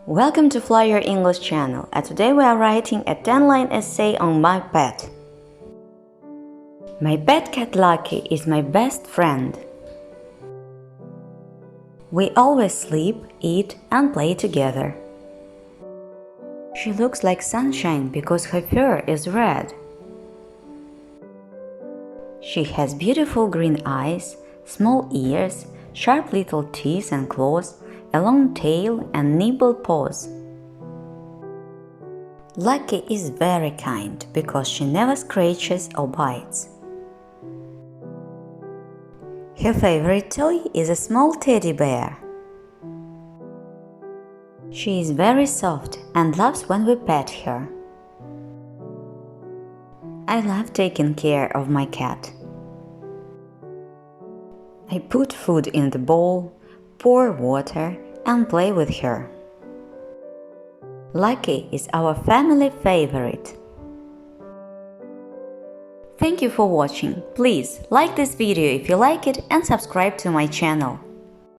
Welcome to Fly Your English channel, and today we are writing a 10-line essay on my pet. My pet cat Lucky is my best friend. We always sleep, eat and play together. She looks like sunshine because her fur is red. She has beautiful green eyes, small ears, sharp little teeth and claws, a long tail and nimble paws. Lucky is very kind because she never scratches or bites. Her favorite toy is a small teddy bear. She is very soft and loves when we pet her. I love taking care of my cat. I put food in the bowl, pour water, and play with her. Lucky is our family favorite. Thank you for watching. Please like this video if you like it and subscribe to my channel.